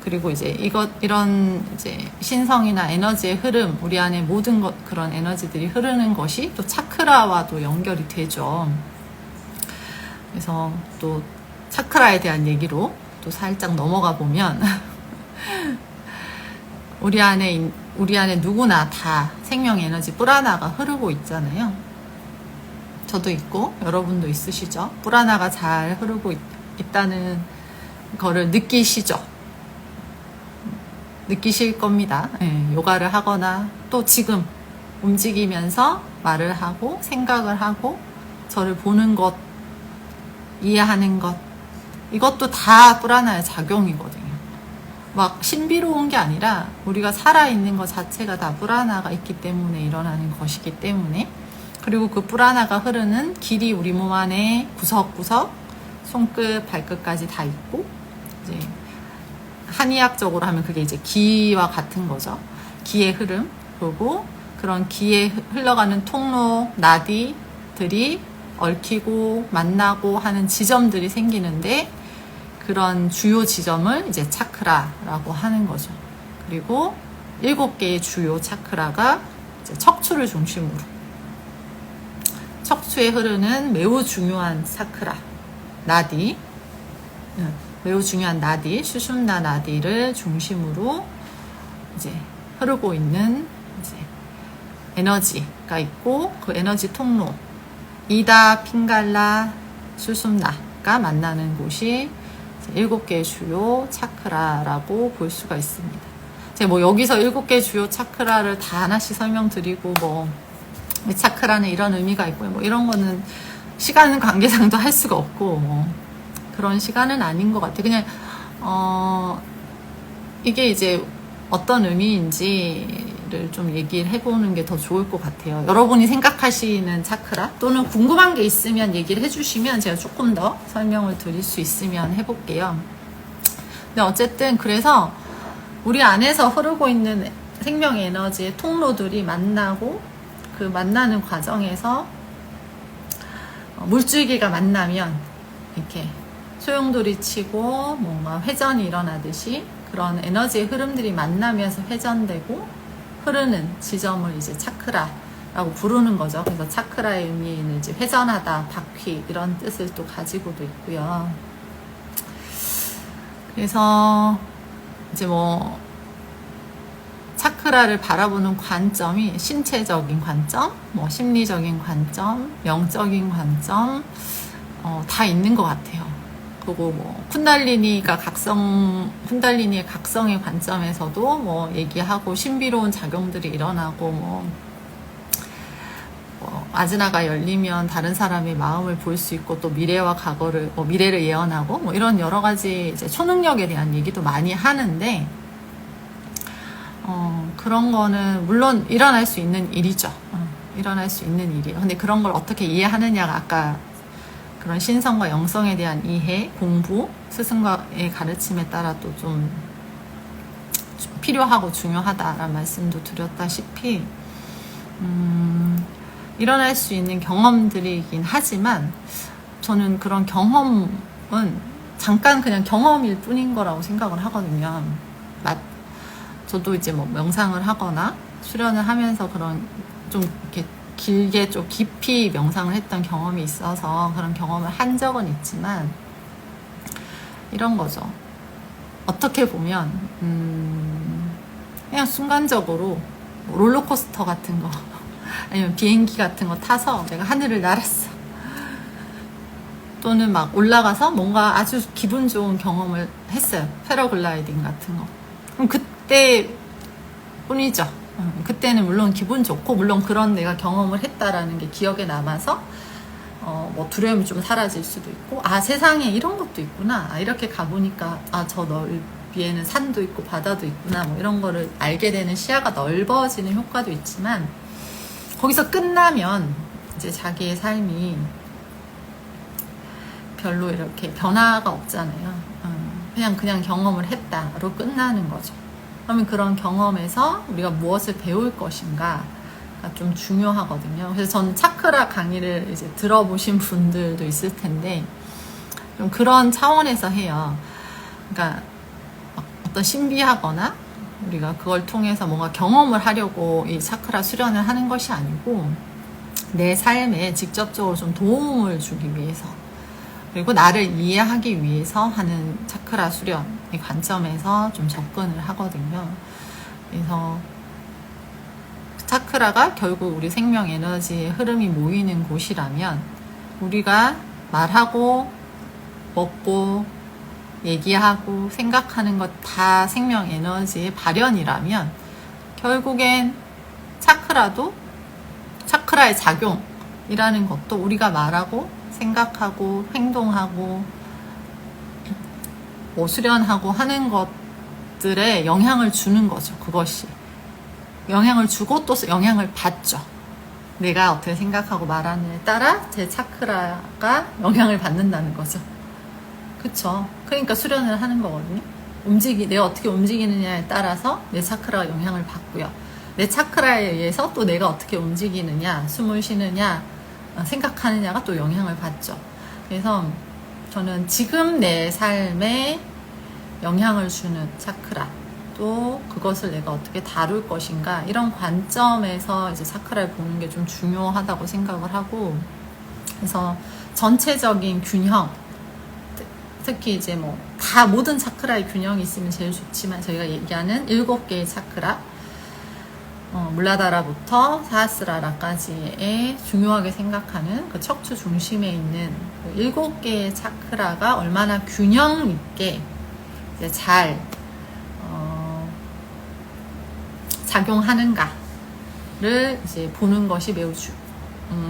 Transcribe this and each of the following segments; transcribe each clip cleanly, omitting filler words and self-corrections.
그리고 이제 이런 이제 신성이나 에너지의 흐름, 우리 안에 모든 그런 에너지들이 흐르는 것이 또 차크라와도 연결이 되죠. 그래서 또 차크라에 대한 얘기로 또 살짝 넘어가 보면 우리 안에 누구나 다 생명 에너지 뿌라나가 흐르고 있잖아요. 저도 있고 여러분도 있으시죠. 뿌라나가 잘 흐르고 있다는 거를 느끼시죠. 느끼실 겁니다. 네, 요가를 하거나 또 지금 움직이면서 말을 하고 생각을 하고 저를 보는 것, 이해하는 것, 이것도 다 뿌라나의 작용이거든요. 막 신비로운 게 아니라 우리가 살아있는 것 자체가 다 뿌라나가 있기 때문에 일어나는 것이기 때문에, 그리고 그 뿌라나가 흐르는 길이 우리 몸 안에 구석구석 손끝 발끝까지 다 있고, 이제 한의학적으로 하면 그게 이제 기와 같은 거죠. 기의 흐름. 그리고 그런 기에 흘러가는 통로, 나디들이 얽히고 만나고 하는 지점들이 생기는데, 그런 주요 지점을 이제 차크라라고 하는 거죠. 그리고 7개의 주요 차크라가 이제 척추를 중심으로, 척추에 흐르는 매우 중요한 차크라, 나디, 매우 중요한 나디, 수슌나 나디를 중심으로 이제 흐르고 있는 이제 에너지가 있고, 그 에너지 통로, 이다, 핑갈라, 수슌나가 만나는 곳이 7개의 주요 차크라라고 볼 수가 있습니다. 제가 뭐 여기서 7개 주요 차크라를 다 하나씩 설명드리고 뭐 차크라는 이런 의미가 있고 뭐 이런 거는 시간 관계상도 할 수가 없고 뭐 그런 시간은 아닌 것 같아요. 그냥 이게 이제 어떤 의미인지를 좀 얘기를 해보는 게 더 좋을 것 같아요. 여러분이 생각하시는 차크라 또는 궁금한 게 있으면 얘기를 해주시면 제가 조금 더 설명을 드릴 수 있으면 해볼게요. 근데 어쨌든 그래서 우리 안에서 흐르고 있는 생명 에너지의 통로들이 만나고, 그 만나는 과정에서 물줄기가 만나면 이렇게 소용돌이 치고 뭔가 회전이 일어나듯이 그런 에너지의 흐름들이 만나면서 회전되고 흐르는 지점을 이제 차크라라고 부르는 거죠. 그래서 차크라의 의미는 이제 회전하다, 바퀴 이런 뜻을 또 가지고도 있고요. 그래서 이제 뭐 차크라를 바라보는 관점이 신체적인 관점, 뭐 심리적인 관점, 영적인 관점 다 있는 것 같아요. 그리고 뭐 쿤달리니의 각성의 관점에서도 뭐 얘기하고 신비로운 작용들이 일어나고 뭐 아즈나가 열리면 다른 사람의 마음을 볼 수 있고 또 미래와 과거를 미래를 예언하고 뭐 이런 여러 가지 이제 초능력에 대한 얘기도 많이 하는데, 그런 거는 물론 일어날 수 있는 일이죠. 일어날 수 있는 일이에요. 근데 그런 걸 어떻게 이해하느냐가 아까 그런 신성과 영성에 대한 이해, 공부, 스승과의 가르침에 따라 또 좀 필요하고 중요하다라는 말씀도 드렸다시피 일어날 수 있는 경험들이긴 하지만 저는 그런 경험은 잠깐 그냥 경험일 뿐인 거라고 생각을 하거든요. 저도 이제 뭐 명상을 하거나 수련을 하면서 그런 좀 이렇게 길게 좀 깊이 명상을 했던 경험이 있어서 그런 경험을 한 적은 있지만, 이런 거죠. 어떻게 보면 그냥 순간적으로 롤러코스터 같은 거 아니면 비행기 같은 거 타서 내가 하늘을 날았어, 또는 막 올라가서 뭔가 아주 기분 좋은 경험을 했어요. 패러글라이딩 같은 거. 그럼 그때 뿐이죠. 그때는 물론 기분 좋고 물론 그런 내가 경험을 했다라는 게 기억에 남아서 뭐 두려움이 좀 사라질 수도 있고, 아 세상에 이런 것도 있구나, 아, 이렇게 가보니까 저 넓이에는 산도 있고 바다도 있구나, 뭐 이런 거를 알게 되는 시야가 넓어지는 효과도 있지만, 거기서 끝나면 이제 자기의 삶이 별로 이렇게 변화가 없잖아요. 그냥 경험을 했다로 끝나는 거죠. 그러면 그런 경험에서 우리가 무엇을 배울 것인가가 좀 중요하거든요. 그래서 저는 차크라 강의를 이제 들어보신 분들도 있을 텐데 좀 그런 차원에서 해요. 그러니까 어떤 신비하거나 우리가 그걸 통해서 뭔가 경험을 하려고 이 차크라 수련을 하는 것이 아니고 내 삶에 직접적으로 좀 도움을 주기 위해서 그리고 나를 이해하기 위해서 하는 차크라 수련의 관점에서 좀 접근을 하거든요. 그래서 차크라가 결국 우리 생명 에너지의 흐름이 모이는 곳이라면 우리가 말하고 먹고 얘기하고 생각하는 것 다 생명 에너지의 발현이라면 결국엔 차크라의 작용이라는 것도 우리가 말하고 생각하고 행동하고 뭐 수련하고 하는 것들에 영향을 주는 거죠. 그것이 영향을 주고 또 영향을 받죠. 내가 어떻게 생각하고 말하느냐에 따라 제 차크라가 영향을 받는다는 거죠. 그쵸? 그러니까 수련을 하는 거거든요. 내가 어떻게 움직이느냐에 따라서 내 차크라가 영향을 받고요. 내 차크라에 의해서 또 내가 어떻게 움직이느냐, 숨을 쉬느냐, 생각하느냐가 또 영향을 받죠. 그래서 저는 지금 내 삶에 영향을 주는 차크라, 또 그것을 내가 어떻게 다룰 것인가, 이런 관점에서 이제 차크라를 보는 게 좀 중요하다고 생각을 하고, 그래서 전체적인 균형, 특히 이제 모든 차크라의 균형이 있으면 제일 좋지만 저희가 얘기하는 7개의 차크라, 물라다라부터 사하스라라까지의 중요하게 생각하는 그 척추 중심에 있는 그 7개의 차크라가 얼마나 균형 있게 이제 잘 작용하는가를 이제 보는 것이 매우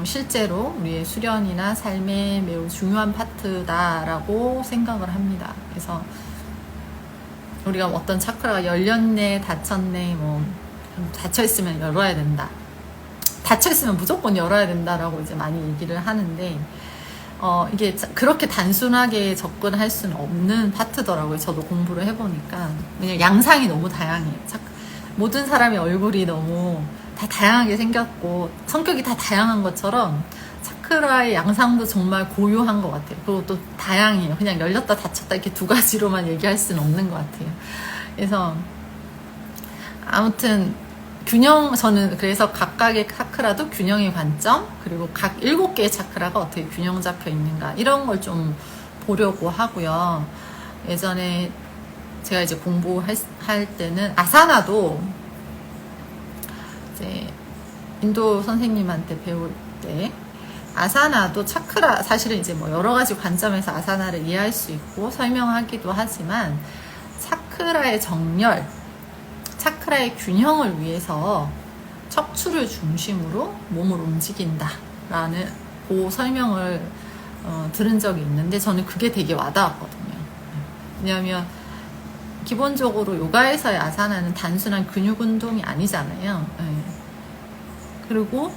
실제로 우리의 수련이나 삶에 매우 중요한 파트다라고 생각을 합니다. 그래서 우리가 어떤 차크라가 열렸네, 닫혔네, 닫혀있으면 열어야 된다. 닫혀있으면 무조건 열어야 된다라고 이제 많이 얘기를 하는데, 이게 그렇게 단순하게 접근할 수는 없는 파트더라고요. 저도 공부를 해보니까. 왜냐면 양상이 너무 다양해요. 모든 사람의 얼굴이 너무 다 다양하게 생겼고, 성격이 다 다양한 것처럼, 차크라의 양상도 정말 고유한 것 같아요. 그리고 또 다양해요. 그냥 열렸다 닫혔다 이렇게 두 가지로만 얘기할 수는 없는 것 같아요. 그래서, 아무튼, 저는 그래서 각각의 차크라도 균형의 관점, 그리고 각 7개의 차크라가 어떻게 균형 잡혀 있는가, 이런 걸 좀 보려고 하고요. 예전에 제가 이제 공부할 때는 아사나도 이제 인도 선생님한테 배울 때 아사나도 차크라, 사실은 이제 여러 가지 관점에서 아사나를 이해할 수 있고 설명하기도 하지만 차크라의 정렬, 차크라의 균형을 위해서 척추를 중심으로 몸을 움직인다라는 그 설명을 들은 적이 있는데 저는 그게 되게 와닿았거든요. 왜냐하면 기본적으로 요가에서의 아사나는 단순한 근육 운동이 아니잖아요. 그리고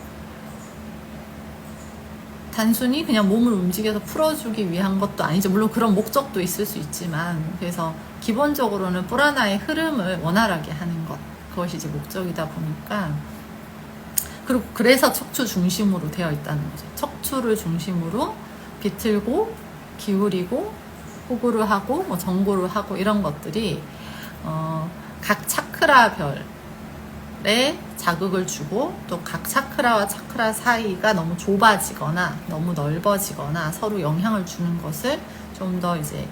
단순히 그냥 몸을 움직여서 풀어주기 위한 것도 아니죠. 물론 그런 목적도 있을 수 있지만, 그래서 기본적으로는 뿌라나의 흐름을 원활하게 하는 것, 그것이 이제 목적이다 보니까, 그리고 그래서 척추 중심으로 되어 있다는 거죠. 척추를 중심으로 비틀고 기울이고 호구를 하고 전고를 하고 이런 것들이 각 차크라별에 자극을 주고, 또 각 차크라와 차크라 사이가 너무 좁아지거나 너무 넓어지거나 서로 영향을 주는 것을 좀 더 이제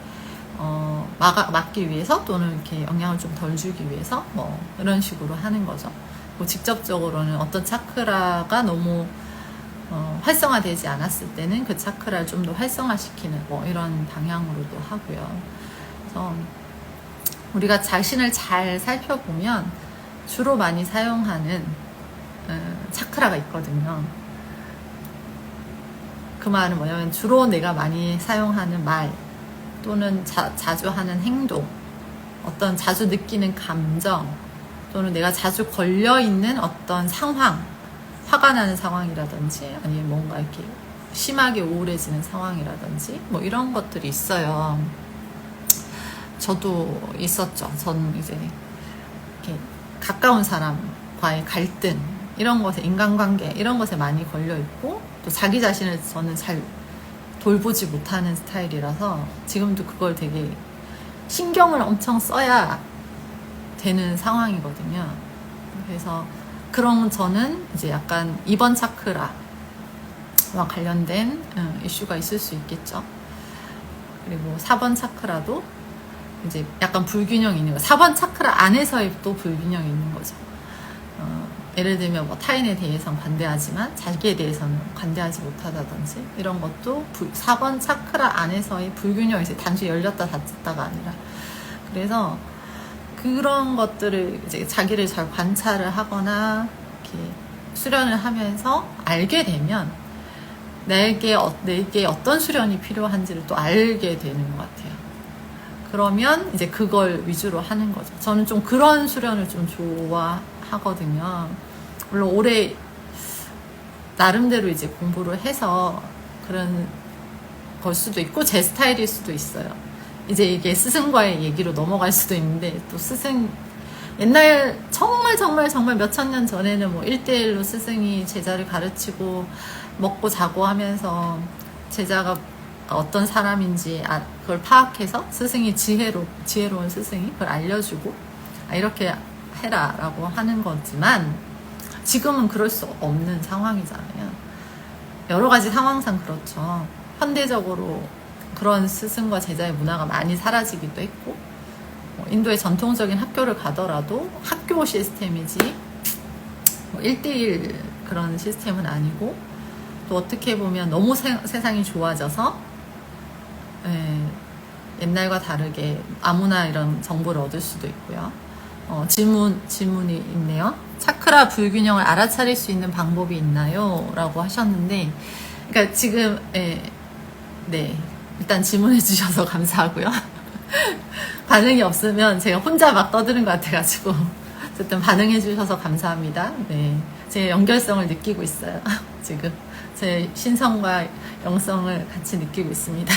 막기 위해서, 또는 이렇게 영향을 좀 덜 주기 위해서 이런 식으로 하는 거죠. 직접적으로는 어떤 차크라가 너무 활성화되지 않았을 때는 그 차크라를 좀 더 활성화시키는 이런 방향으로도 하고요. 그래서 우리가 자신을 잘 살펴보면 주로 많이 사용하는 차크라가 있거든요. 그 말은 뭐냐면 주로 내가 많이 사용하는 말, 또는 자주 하는 행동, 어떤 자주 느끼는 감정, 또는 내가 자주 걸려있는 어떤 상황, 화가 나는 상황이라든지 아니면 뭔가 이렇게 심하게 우울해지는 상황이라든지 이런 것들이 있어요. 저도 있었죠. 저는 이제 이렇게 가까운 사람과의 갈등, 이런 것에, 인간관계 이런 것에 많이 걸려있고, 또 자기 자신을 저는 잘 돌보지 못하는 스타일이라서 지금도 그걸 되게 신경을 엄청 써야 되는 상황이거든요. 그래서 그런 저는 이제 약간 2번 차크라와 관련된 이슈가 있을 수 있겠죠. 그리고 4번 차크라도 이제 약간 불균형이 있는 거. 4번 차크라 안에서의 또 불균형이 있는 거죠. 예를 들면 뭐 타인에 대해서는 관대하지만 자기에 대해서는 관대하지 못하다든지 이런 것도 4번 차크라 안에서의 불균형이 있어요. 단순히 열렸다 닫혔다가 아니라. 그래서 그런 것들을 이제 자기를 잘 관찰을 하거나 이렇게 수련을 하면서 알게 되면 내게 어떤 수련이 필요한지를 또 알게 되는 것 같아요. 그러면 이제 그걸 위주로 하는 거죠. 저는 좀 그런 수련을 좀 좋아하거든요. 물론 올해 나름대로 이제 공부를 해서 그런 걸 수도 있고 제 스타일일 수도 있어요. 이제 이게 스승과의 얘기로 넘어갈 수도 있는데 또 스승 옛날 정말 몇천 년 전에는 뭐 1대1로 스승이 제자를 가르치고 먹고 자고 하면서 제자가 어떤 사람인지 그걸 파악해서 스승이 지혜로운 스승이 그걸 알려주고 이렇게 해라 라고 하는 거지만 지금은 그럴 수 없는 상황이잖아요. 여러 가지 상황상 그렇죠. 현대적으로 그런 스승과 제자의 문화가 많이 사라지기도 했고 인도의 전통적인 학교를 가더라도 학교 시스템이지 1대1 그런 시스템은 아니고 또 어떻게 보면 너무 세상이 좋아져서 옛날과 다르게 아무나 이런 정보를 얻을 수도 있고요. 질문이 있네요. 차크라 불균형을 알아차릴 수 있는 방법이 있나요? 라고 하셨는데 그러니까 지금 네 일단 질문해 주셔서 감사하고요. 반응이 없으면 제가 혼자 막 떠드는 것 같아가지고 어쨌든 반응해 주셔서 감사합니다. 네, 제 연결성을 느끼고 있어요. 지금 제 신성과 영성을 같이 느끼고 있습니다.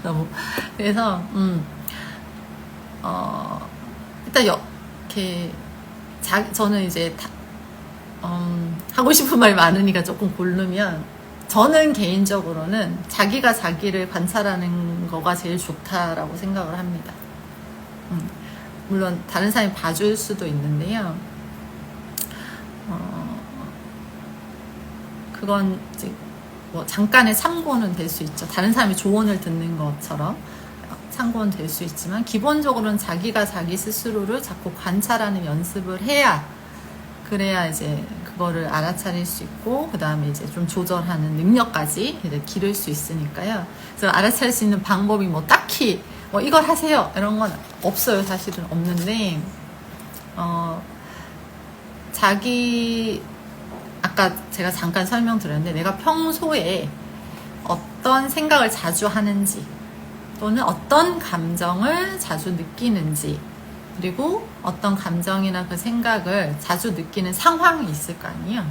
너무 그래서 일단 이렇게 저는 이제 하고 싶은 말 많으니까 조금 고르면 저는 개인적으로는 자기가 자기를 관찰하는 거가 제일 좋다라고 생각을 합니다. 물론 다른 사람이 봐줄 수도 있는데요. 그건 이제 뭐 잠깐의 참고는 될 수 있죠. 다른 사람이 조언을 듣는 것처럼 참고는 될 수 있지만 기본적으로는 자기가 자기 스스로를 자꾸 관찰하는 연습을 해야 그래야 이제 그거를 알아차릴 수 있고 그 다음에 이제 좀 조절하는 능력까지 기를 수 있으니까요. 그래서 알아차릴 수 있는 방법이 뭐 딱히 뭐 이걸 하세요 이런 건 없어요. 사실은 없는데 자기 아까 제가 잠깐 설명드렸는데 내가 평소에 어떤 생각을 자주 하는지 또는 어떤 감정을 자주 느끼는지 그리고 어떤 감정이나 그 생각을 자주 느끼는 상황이 있을 거 아니에요.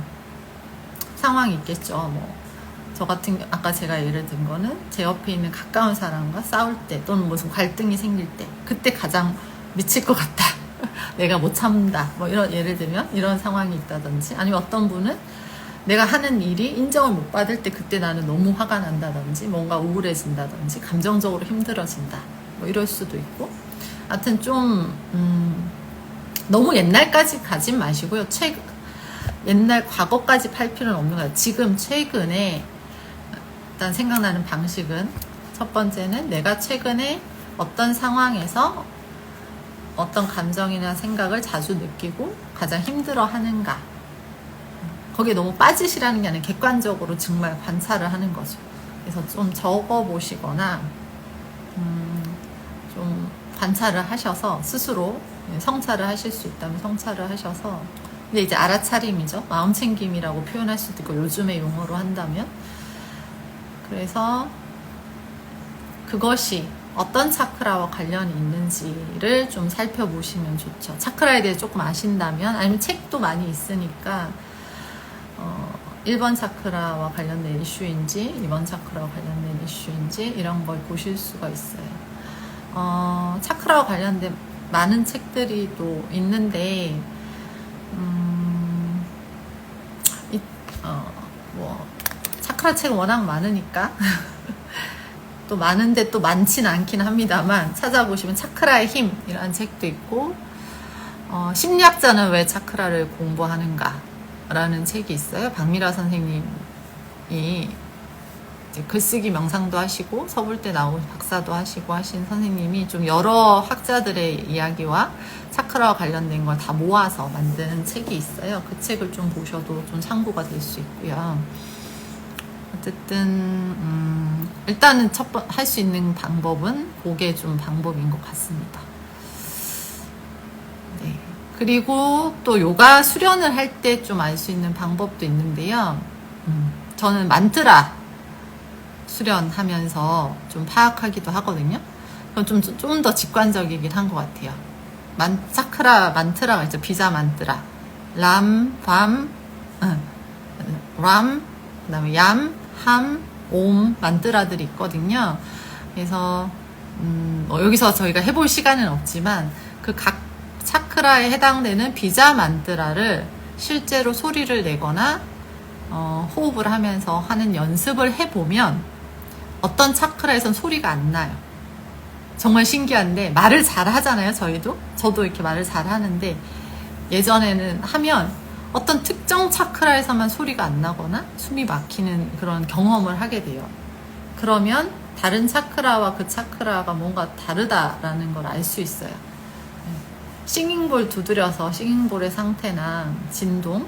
상황이 있겠죠. 뭐 저 같은 아까 제가 예를 든 거는 제 옆에 있는 가까운 사람과 싸울 때 또는 무슨 갈등이 생길 때 그때 가장 미칠 것 같다. 내가 못 참는다. 뭐 이런 예를 들면 이런 상황이 있다든지 아니면 어떤 분은 내가 하는 일이 인정을 못 받을 때 그때 나는 너무 화가 난다든지 뭔가 우울해진다든지 감정적으로 힘들어진다. 뭐 이럴 수도 있고 하여튼 좀 너무 옛날까지 가진 마시고요. 옛날 과거까지 팔 필요는 없는 거예요. 지금 최근에 일단 생각나는 방식은 첫 번째는 내가 최근에 어떤 상황에서 어떤 감정이나 생각을 자주 느끼고 가장 힘들어 하는가. 거기에 너무 빠지시라는 게 아니라 객관적으로 정말 관찰을 하는 거죠. 그래서 좀 적어보시거나 좀 관찰을 하셔서 스스로 성찰을 하실 수 있다면 성찰을 하셔서 근데 이제 알아차림이죠. 마음챙김이라고 표현할 수도 있고 요즘의 용어로 한다면 그래서 그것이 어떤 차크라와 관련이 있는지를 좀 살펴보시면 좋죠. 차크라에 대해 조금 아신다면 아니면 책도 많이 있으니까 1번 차크라와 관련된 이슈인지 2번 차크라와 관련된 이슈인지 이런 걸 보실 수가 있어요. 차크라와 관련된 많은 책들이 또 있는데 뭐 차크라 책은 워낙 많으니까 또 많은데 또 많진 않긴 합니다만 찾아보시면 차크라의 힘이라는 책도 있고 심리학자는 왜 차크라를 공부하는가? 라는 책이 있어요. 박미라 선생님이 이제 글쓰기 명상도 하시고 서울대 나온 박사도 하시고 하신 선생님이 좀 여러 학자들의 이야기와 차크라와 관련된 걸 다 모아서 만든 책이 있어요. 그 책을 좀 보셔도 좀 참고가 될 수 있고요. 어쨌든 일단은 할 수 있는 방법은 그게 좀 방법인 것 같습니다. 네. 그리고 또 요가 수련을 할 때 좀 알 수 있는 방법도 있는데요. 저는 만트라 수련하면서 좀 파악하기도 하거든요. 그럼 좀 더 직관적이긴 한 것 같아요. 차크라 만트라가 있죠. 비자 만트라. 람, 그 다음에 얌, 함, 옴 만트라들이 있거든요. 그래서 여기서 저희가 해볼 시간은 없지만 그 각 차크라에 해당되는 비자 만트라를 실제로 소리를 내거나 호흡을 하면서 하는 연습을 해보면 어떤 차크라에선 소리가 안 나요. 정말 신기한데 말을 잘 하잖아요. 저도 이렇게 말을 잘 하는데 예전에는 하면 어떤 특정 차크라에서만 소리가 안 나거나 숨이 막히는 그런 경험을 하게 돼요. 그러면 다른 차크라와 그 차크라가 뭔가 다르다라는 걸 알 수 있어요. 싱잉볼 두드려서 싱잉볼의 상태나 진동,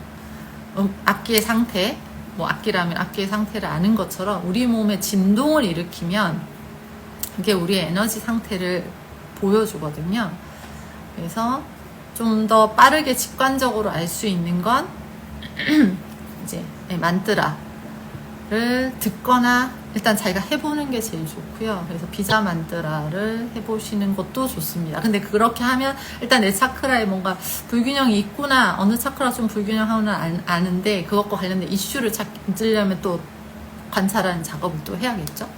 악기의 상태, 뭐 악기라면 악기의 상태를 아는 것처럼 우리 몸의 진동을 일으키면 이게 우리의 에너지 상태를 보여주거든요. 그래서 좀 더 빠르게 직관적으로 알 수 있는 건 이제 만트라를 듣거나 일단 자기가 해보는 게 제일 좋고요. 그래서 비자 만트라를 해보시는 것도 좋습니다. 근데 그렇게 하면 일단 내 차크라에 뭔가 불균형이 있구나, 어느 차크라 좀 불균형하구나 아는데 그것과 관련된 이슈를 찾으려면 또 관찰하는 작업을 또 해야겠죠.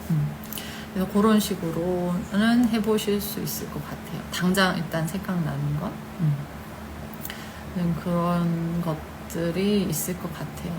그래서 그런 식으로는 해보실 수 있을 것 같아요. 당장 일단 생각나는 것. 그런 것들이 있을 것 같아요.